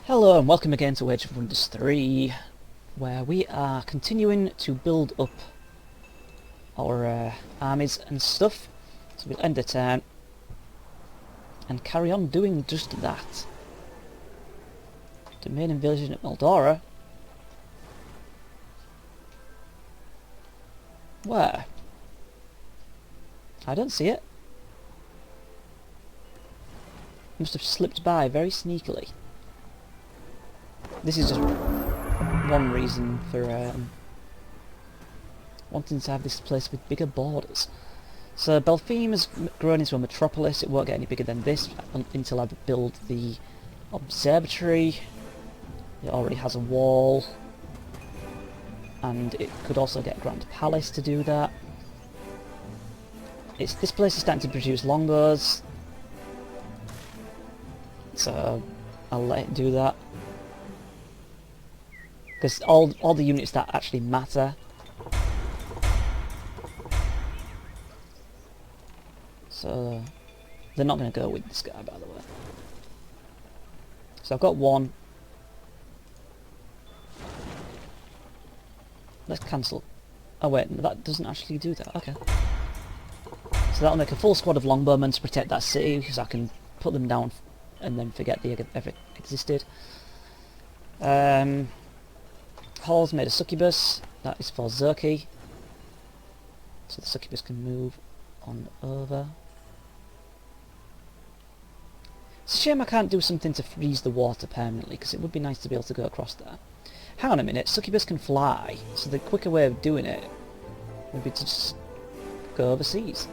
Hello and welcome again to Wedge of Industry, where we are continuing to build up our armies and stuff. So we'll end the turn and carry on doing just that. The main invasion of Moldora? Where? I don't see it. Must have slipped by very sneakily. This is just one reason for wanting to have this place with bigger borders. So Belfim has grown into a metropolis. It won't get any bigger than this until I build the observatory. It already has a wall, and it could also get a grand palace to do that. This place is starting to produce longbows, so I'll let it do that. Because all the units that actually matter. So they're not going to go with this guy, by the way. So I've got one. Let's cancel. Oh wait, no, that doesn't actually do that. Okay. So that'll make a full squad of longbowmen to protect that city, because I can put them down and then forget they ever existed. Hall's made a succubus. That is for Zaki. So the succubus can move on over. It's a shame I can't do something to freeze the water permanently, because it would be nice to be able to go across there. Hang on a minute, succubus can fly, so the quicker way of doing it would be to just go overseas.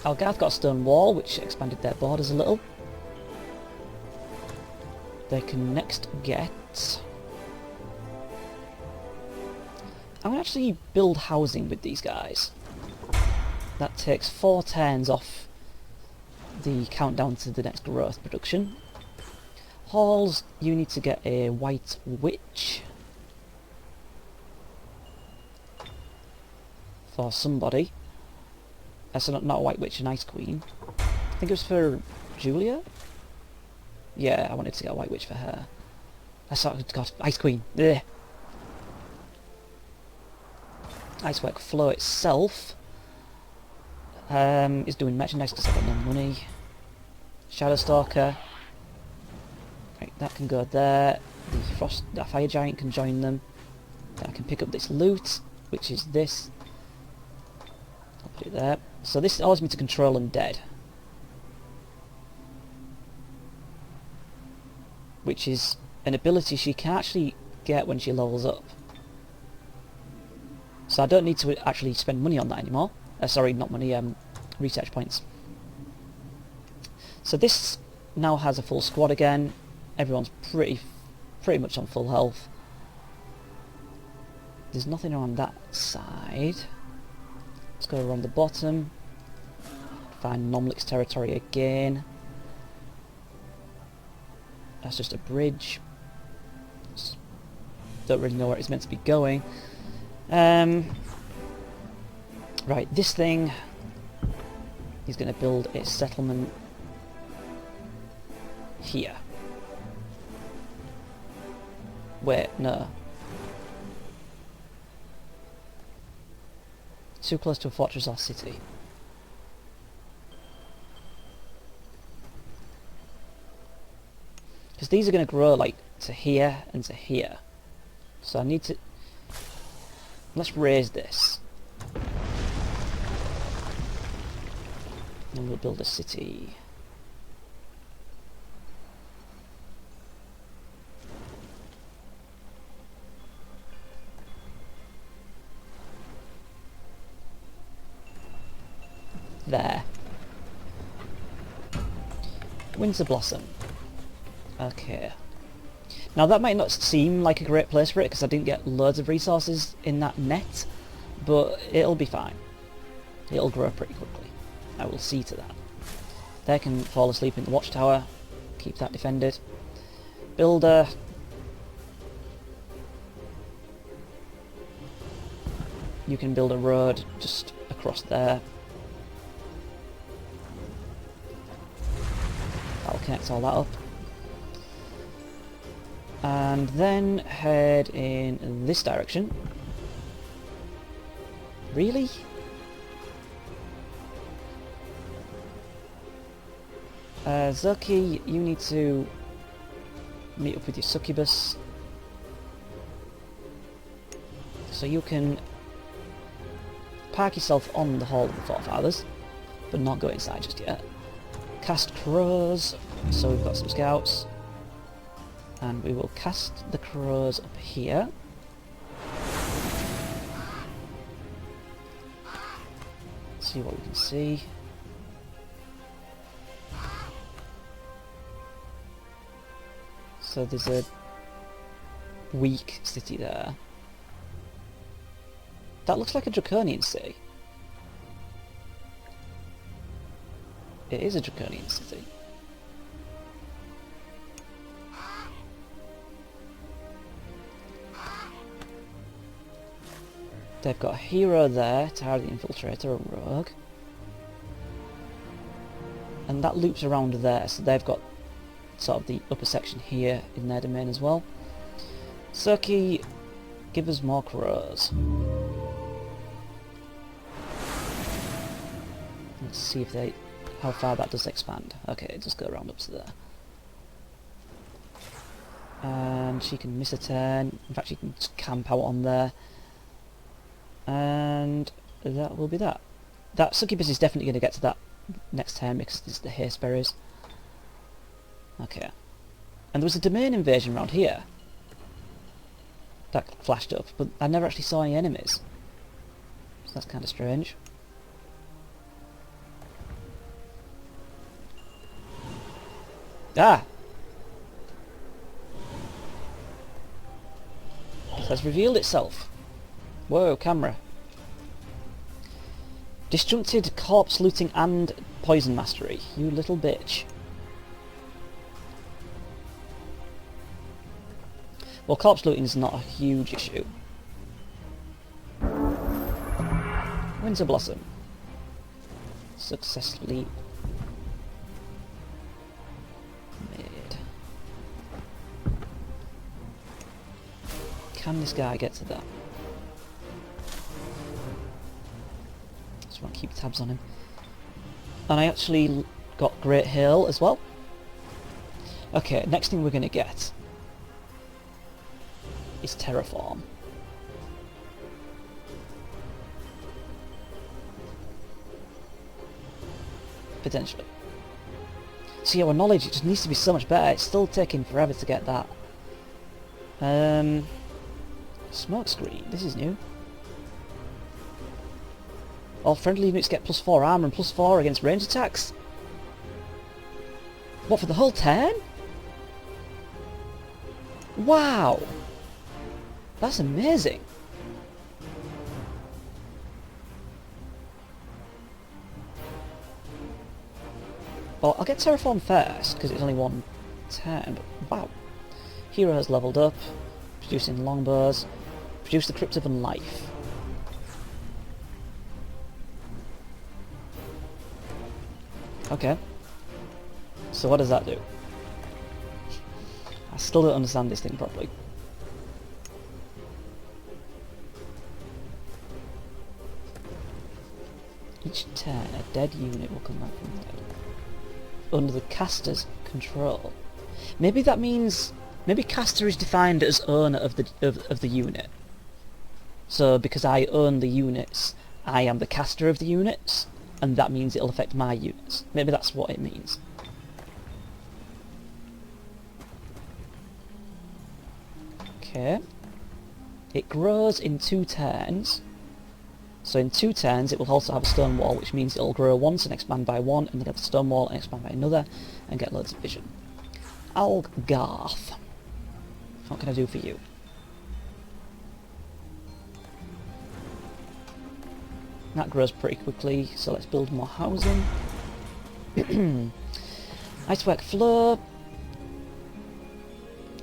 Algarve got a stone wall, which expanded their borders a little. They can next get... I'm going to actually build housing with these guys. That takes 4 turns off the countdown to the next growth production. Halls, you need to get a white witch for somebody. So not a white witch, an ice queen. I think it was for Julia? Yeah, I wanted to get a white witch for her. God, ice queen. Ugh. Icework Flow itself is doing merchandise because I've got no money. Shadowstalker. Right, that can go there. The Fire Giant can join them. Then I can pick up this loot, which is this. I'll put it there. So this allows me to control Undead, which is an ability she can actually get when she levels up. So I don't need to actually spend money on that anymore. Sorry, not money, research points. So this now has a full squad again. Everyone's pretty much on full health. There's nothing around that side. Let's go around the bottom. Find Nomlix territory again. That's just a bridge. Don't really know where it's meant to be going. Right, this thing is going to build a settlement here. Wait, no. Too close to a fortress or city. Because these are going to grow like to here and to here. So I need to... Let's raise this. And we'll build a city. There. Winter Blossom. Okay. Now that might not seem like a great place for it because I didn't get loads of resources in that net, but it'll be fine. It'll grow pretty quickly. I will see to that. They can fall asleep in the watchtower, keep that defended. Builder. You can build a road just across there. That'll connect all that up. And then head in this direction. Really? Zaki, you need to meet up with your succubus. So you can park yourself on the Hall of the Forefathers, but not go inside just yet. Cast crows, so we've got some scouts. And we will cast the crows up here. See what we can see. So there's a weak city there. That looks like a draconian city. It is a draconian city. They've got a hero there, Tara the Infiltrator, a rogue. And that loops around there, so they've got sort of the upper section here in their domain as well. Zaki, give us more crows. Let's see if how far that does expand. Okay, just go around up to there. And she can miss a turn. In fact, she can just camp out on there. And that will be that. That succubus is definitely going to get to that next turn because there's the haste berries. Okay. And there was a domain invasion around here. That flashed up, but I never actually saw any enemies. So that's kind of strange. Ah! It has revealed itself. Whoa, camera. Disjuncted corpse looting and poison mastery. You little bitch. Well, corpse looting is not a huge issue. Winter Blossom. Successfully made. Can this guy get to that? Just want to keep tabs on him. And I actually got Great Hail as well. Okay, next thing we're going to get is Terraform. Potentially. See, our knowledge, it just needs to be so much better. It's still taking forever to get that. Smoke screen. This is new. All friendly units get +4 armor and +4 against range attacks. What, for the whole turn? Wow! That's amazing. Well, I'll get Terraform first, because it's only one turn, but wow. Hero has leveled up, producing longbows, produce the Crypt of Unlife. Okay. So what does that do? I still don't understand this thing properly. Each turn, a dead unit will come back from the dead. Under the caster's control. Maybe that means... Maybe caster is defined as owner of the unit. So because I own the units, I am the caster of the units, and that means it'll affect my units. Maybe that's what it means. Okay. It grows in 2 turns. So in 2 turns it will also have a stone wall, which means it'll grow once and expand by 1, and then have a stone wall and expand by another, and get loads of vision. Algarth. What can I do for you? That grows pretty quickly, so let's build more housing. Icework Floor.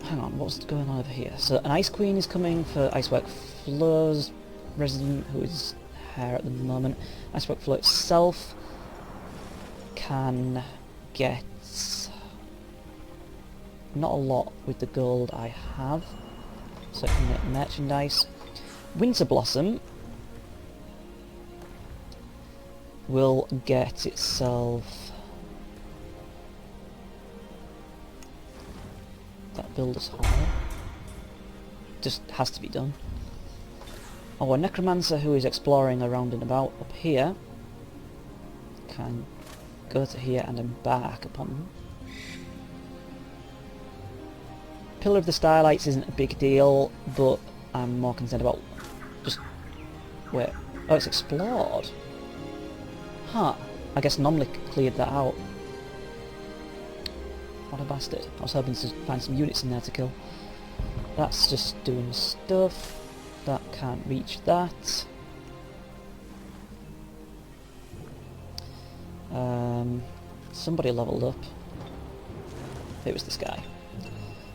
Hang on, what's going on over here? So an Ice Queen is coming for Icework Floor's resident, who is here at the moment. Icework Floor itself can get not a lot with the gold I have, so I can make merchandise. Winter Blossom will get itself that builder's hall. Just has to be done. Oh, a necromancer who is exploring around and about up here can go to here and embark upon them. Pillar of the Starlights isn't a big deal, but I'm more concerned about just... wait. Oh, it's explored. Huh. I guess Nomlik cleared that out. What a bastard. I was hoping to find some units in there to kill. That's just doing stuff. That can't reach that. Somebody leveled up. It was this guy.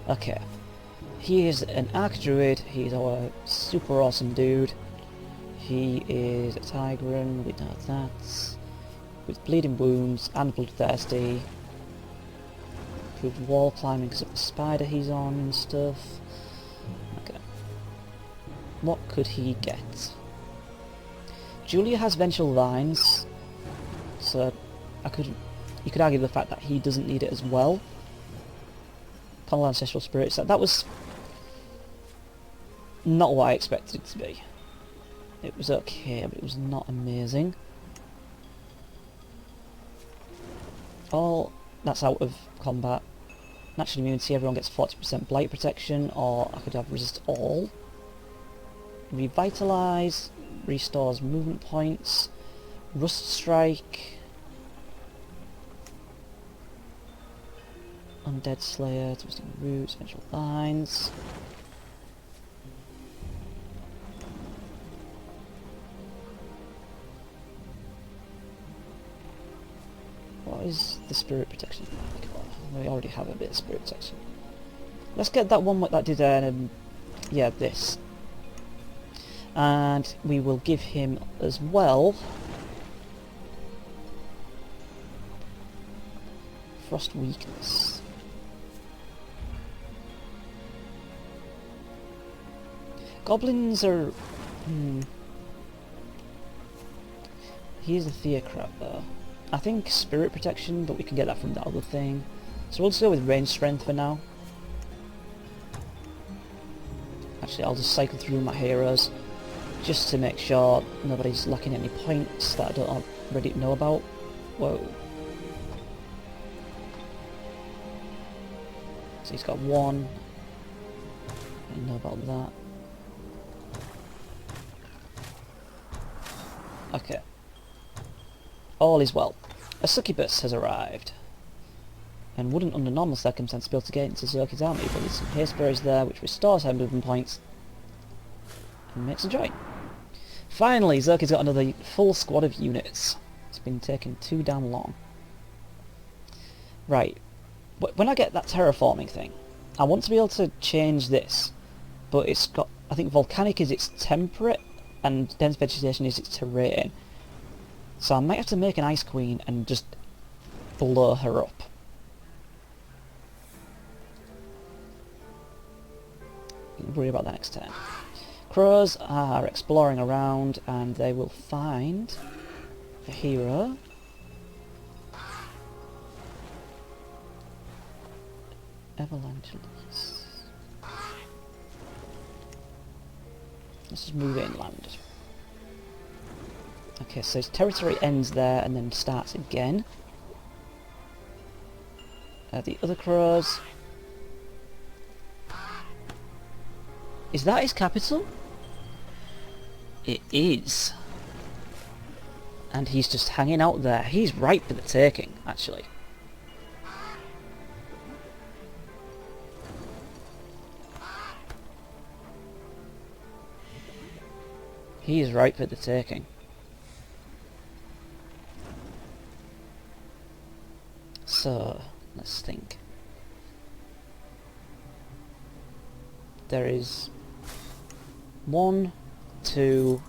Okay. He is an Archdruid. He's our super awesome dude. He is a Tigran, we know that. With bleeding wounds and bloodthirsty. Improved wall climbing because of the spider he's on and stuff. Okay. What could he get? Julia has Vengeful Vines, so you could argue the fact that he doesn't need it as well. Panel Ancestral Spirits, that was not what I expected it to be. It was okay, but it was not amazing. All that's out of combat. Natural immunity, everyone gets 40% blight protection, or I could have resist all. Revitalise, restores movement points. Rust Strike. Undead Slayer, Twisting Roots, Vengeful Vines. What is the Spirit Protection like? We already have a bit of Spirit Protection. Let's get that one that did, yeah, this. And we will give him as well Frost Weakness. Goblins are... He's a Theocrat though. I think Spirit Protection, but we can get that from the other thing. So we'll just go with Range Strength for now. Actually, I'll just cycle through my heroes, just to make sure nobody's lacking any points that I don't already know about. Whoa. So he's got one. I didn't know about that. Okay. All is well. A succubus has arrived. And wouldn't under normal circumstances be able to get into Zaki's army, but there's some haste berries there which restores her movement points and makes a join. Finally, Zaki's got another full squad of units. It's been taking too damn long. Right. When I get that terraforming thing, I want to be able to change this, but it's got, I think volcanic is its temperate and dense vegetation is its terrain. So I might have to make an Ice Queen and just blow her up. Worry about that next turn. Crows are exploring around and they will find a hero. Evangelist. Let's just move inland. Okay, so his territory ends there and then starts again. The other crows. Is that his capital? It is. And he's just hanging out there. He's ripe for the taking, actually. He is ripe for the taking. So, let's think. There is 1, 2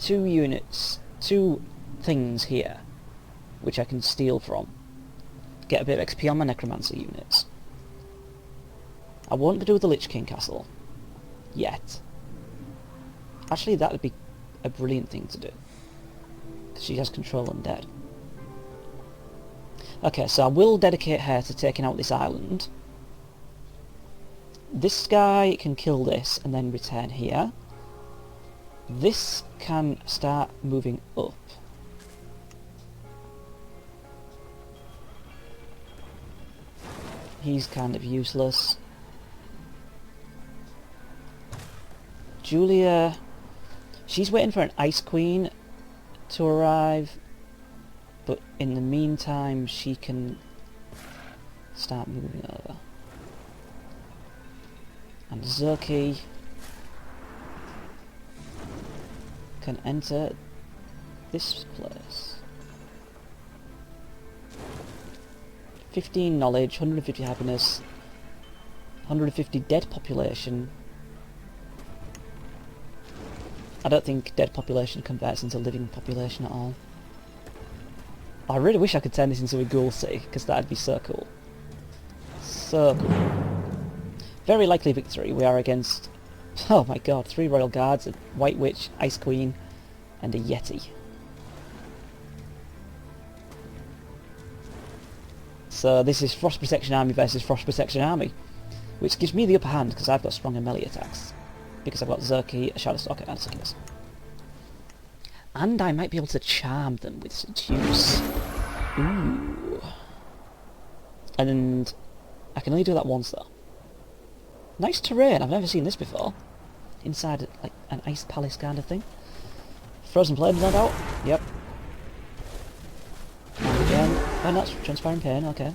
units, 2 things here, which I can steal from. get a bit of XP on my Necromancer units. I won't do the Lich King Castle. Yet. Actually, that would be a brilliant thing to do. Because she has control undead. Okay, so I will dedicate her to taking out this island. This guy can kill this and then return here. This can start moving up. He's kind of useless. Julia, she's waiting for an Ice Queen to arrive, but in the meantime she can start moving over. And Zaki can enter this place. 15 knowledge, 150 happiness, 150 dead population. I don't think dead population converts into living population at all. I really wish I could turn this into a ghoul city, because that'd be so cool. So cool. Very likely victory. We are against, oh my god, 3 Royal Guards, a White Witch, Ice Queen, and a Yeti. So this is Frost Protection Army versus Frost Protection Army, which gives me the upper hand because I've got stronger melee attacks. Because I've got Zaki, a Shadowstalker, and a Succubus. And I might be able to charm them with Seduce. Ooh. And I can only do that once though. Nice terrain, I've never seen this before. Inside like an ice palace kind of thing. Frozen Flames, no doubt. Yep. And again, oh, that's Transparent Pain, okay.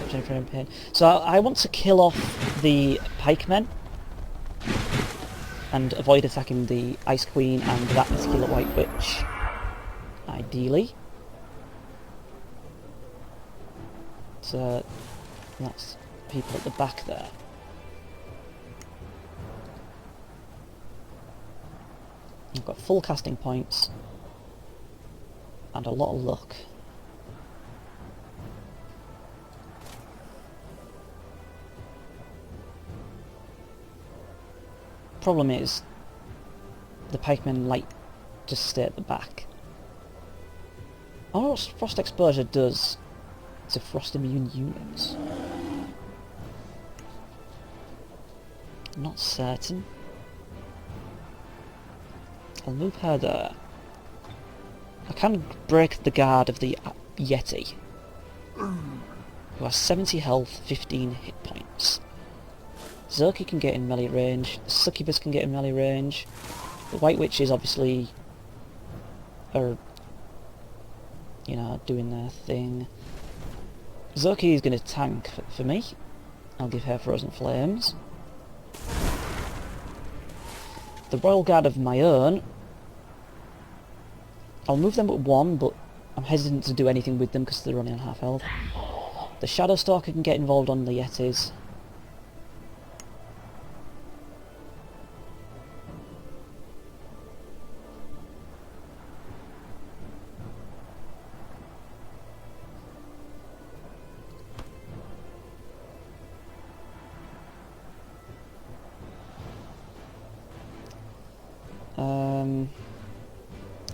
Transparent Pain. So I want to kill off the pikemen and avoid attacking the Ice Queen and that particular White Witch. Ideally. So that's people at the back there. I've got full casting points and a lot of luck. Problem is, the pikemen like to stay at the back. I wonder what Frost Exposure does to frost immune units. Not certain. I'll move her there. I can break the guard of the Yeti, who has 70 health, 15 hit points. Zaki can get in melee range, the Succubus can get in melee range, the White Witches obviously are, you know, doing their thing. Zaki is going to tank for me. I'll give her Frozen Flames. The Royal Guard of my own, I'll move them at 1, but I'm hesitant to do anything with them because they're only on half health. The Shadowstalker can get involved on the Yetis.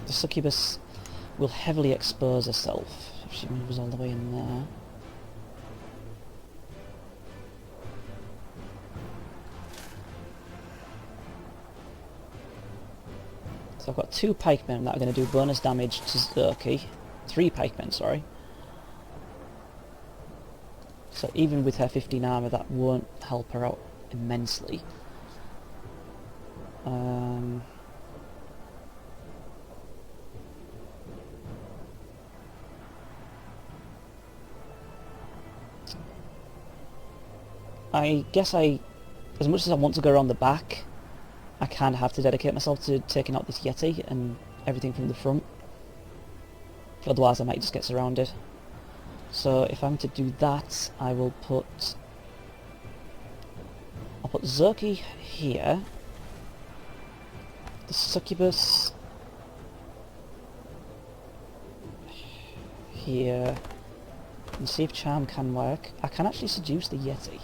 The Succubus will heavily expose herself if she moves all the way in there. So I've got 2 pikemen that are going to do bonus damage to Zaki. 3 pikemen, sorry. So even with her 15 armour, that won't help her out immensely. I guess as much as I want to go around the back, I kind of have to dedicate myself to taking out this Yeti and everything from the front. Otherwise I might just get surrounded. So if I'm to do that, I'll put Zaki here. The Succubus here and see if charm can work. I can actually seduce the Yeti.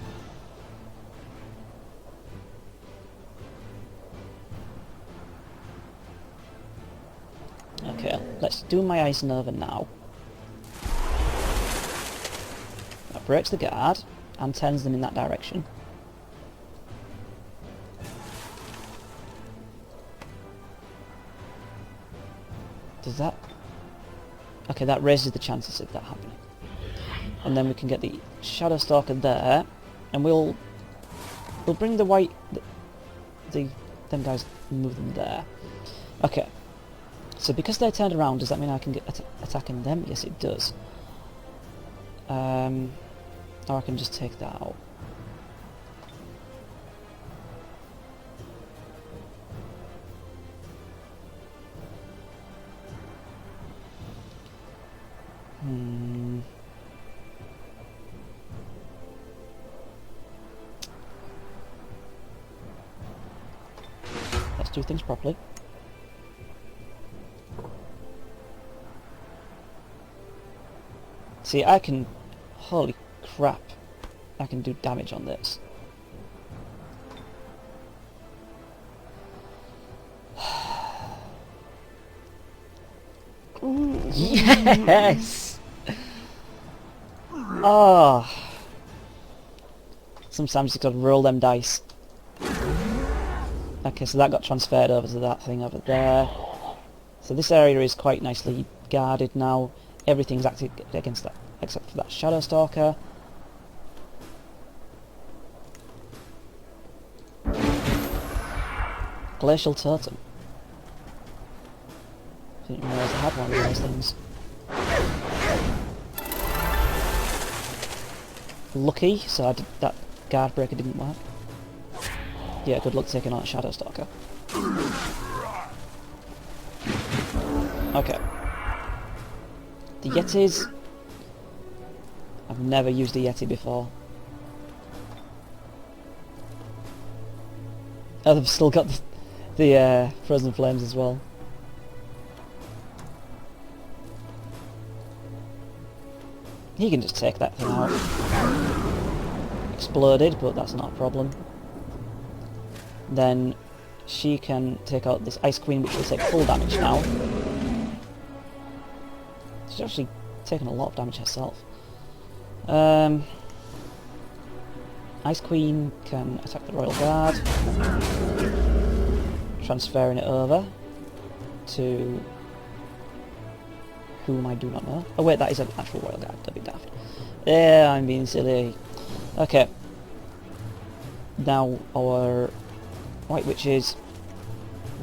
Okay, let's do my Ice Nova now. That breaks the guard and turns them in that direction. Does that... Okay, that raises the chances of that happening. And then we can get the Shadow Stalker there, and we'll bring the white... them guys, move them there. Okay. So because they're turned around, does that mean I can get attacking them? Yes, it does. Or I can just take that out. Let's do things properly. See, I can... Holy crap. I can do damage on this. Yes! Oh. Sometimes you just gotta roll them dice. Okay, so that got transferred over to that thing over there. So this area is quite nicely guarded now. Everything's active against that, except for that Shadow Stalker. Glacial Totem. Didn't realise I had one of those things. Lucky, so I did, that guard breaker didn't work. Yeah, good luck taking on a Shadow Stalker. Okay. The Yetis... I've never used a Yeti before. Oh, they've still got the Frozen Flames as well. He can just take that thing out. Exploded, but that's not a problem. Then she can take out this Ice Queen, which will take full damage now. She's actually taken a lot of damage herself. Ice Queen can attack the Royal Guard, transferring it over to whom I do not know. Oh wait, that is an actual Royal Guard, don't be daft. Yeah, I'm being silly. Okay. Now our White Witches,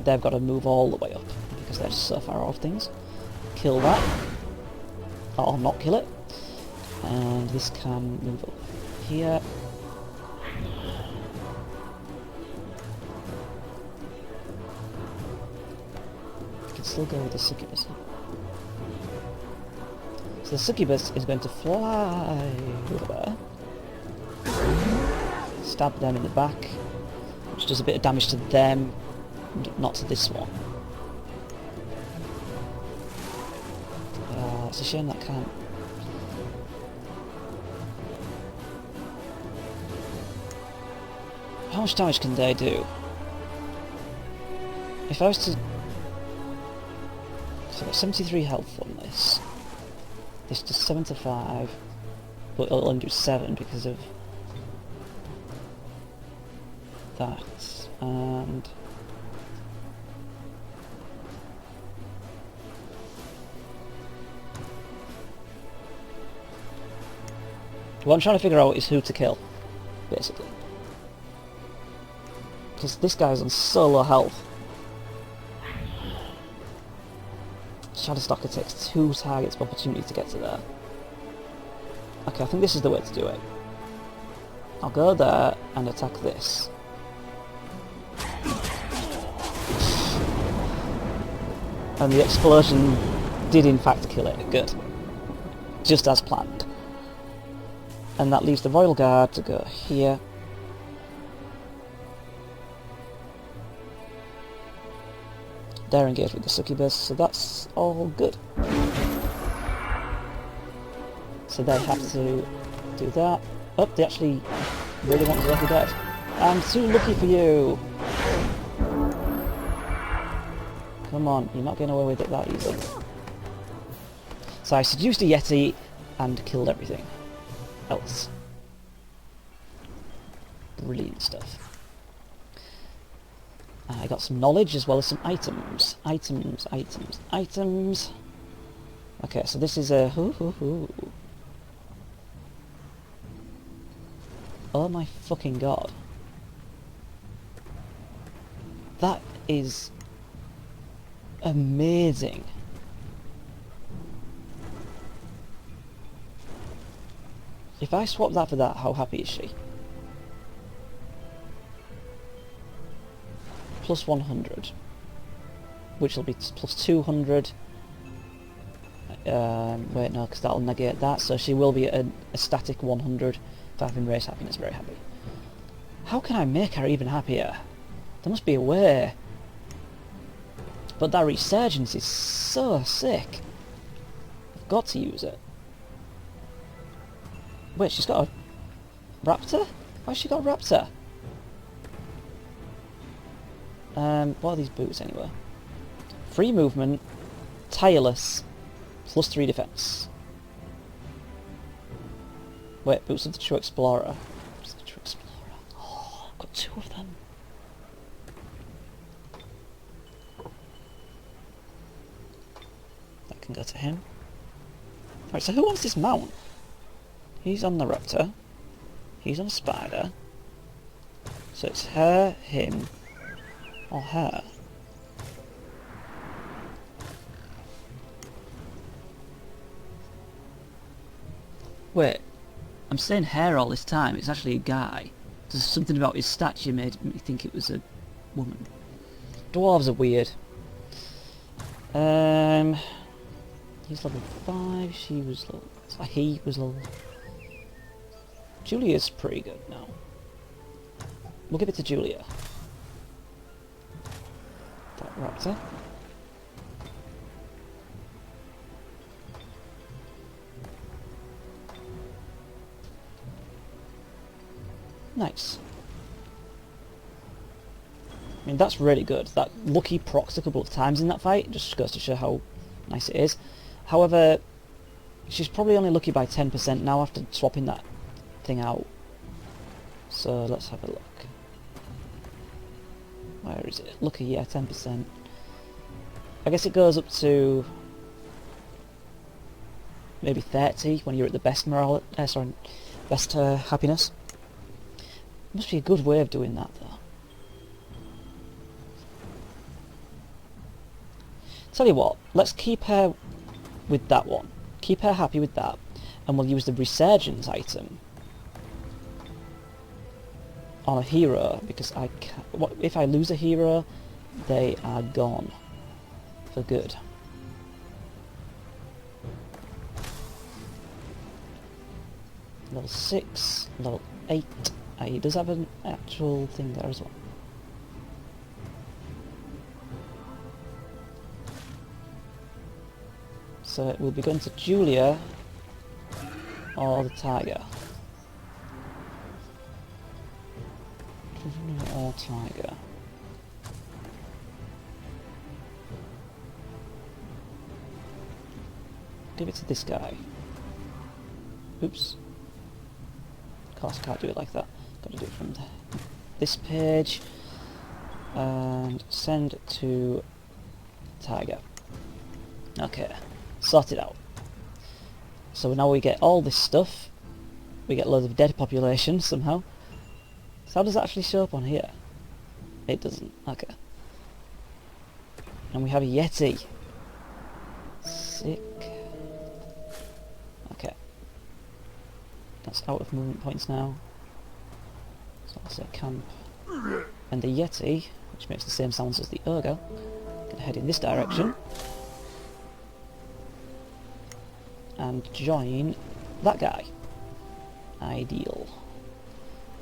they've got to move all the way up because they're so far off things. Kill that. Or not kill it. And this can move up here. I can still go with the Succubus. So the Succubus is going to fly over. Stab them in the back, which does a bit of damage to them, not to this one. It's a shame that can't. How much damage can they do? If I was to... So I've got 73 health on this. This does 7 to 5, but it'll only do 7 because of that. And... what I'm trying to figure out is who to kill, basically. Because this guy's on so low health. Shadow Stalker takes 2 targets of opportunity to get to there. Okay, I think this is the way to do it. I'll go there and attack this. And the explosion did in fact kill it. Good. Just as planned. And that leaves the Royal Guard to go here. They're engaged with the Succubus, so that's all good. So they have to do that. Oh, they actually really want Zaki dead. I'm too lucky for you! Come on, you're not getting away with it that easy. So I seduced a Yeti and killed everything else. Brilliant stuff. I got some knowledge as well as some items. Items. Okay, so this is a... Oh my fucking god. That is... amazing. If I swap that for that, how happy is she? Plus 100. Which will be plus 200. Wait, no, because that'll negate that, so she will be at a static 100 for having race happiness. Very happy. How can I make her even happier? There must be a way. But that Resurgence is so sick. I've got to use it. Wait, she's got a raptor? Why's she got a raptor? What are these boots anyway? Free movement, tireless, plus 3 defense. Wait, boots of the true explorer. Boots of the true explorer. Oh, I've got 2 of them. That can go to him. Right, so who wants this mount? He's on the raptor. He's on a spider. So it's her, him, or her. Wait, I'm saying her all this time. It's actually a guy. There's something about his stature made me think it was a woman. Dwarves are weird. He's level 5. She was level. He was level. Julia's pretty good now. We'll give it to Julia. That raptor. Nice. I mean, that's really good. That lucky procs a couple of times in that fight just goes to show how nice it is. However, she's probably only lucky by 10% now after swapping that thing out. So let's have a look. Where is it? Lucky, yeah, 10%. I guess it goes up to maybe 30 when you're at the best morale. Best happiness. Must be a good way of doing that, though. Tell you what, let's keep her with that one. Keep her happy with that, and we'll use the Resurgence item on a hero, because I can't, if I lose a hero, they are gone for good. Level 6, level 8. He does have an actual thing there as well. So we'll be going to Julia or the tiger. Or tiger. Give it to this guy. Oops. Of course I can't do it like that. Got to do it from this page. And send to tiger. Okay. Sorted out. So now we get all this stuff. We get loads of dead population somehow. So how does that actually show up on here? It doesn't. Okay. And we have a Yeti. Sick. Okay. That's out of movement points now. So I'll say camp. And the Yeti, which makes the same sounds as the ogre, can head in this direction. And join that guy. Ideal.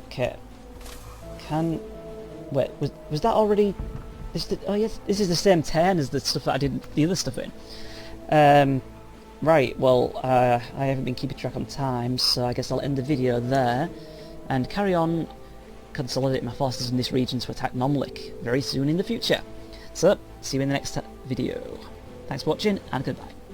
Okay. Wait, was that already... Oh yes, this is the same turn as the stuff that I did the other stuff in. Right, well, I haven't been keeping track on time, so I guess I'll end the video there, and carry on consolidating my forces in this region to attack Nomlik very soon in the future. So, see you in the next video. Thanks for watching, and goodbye.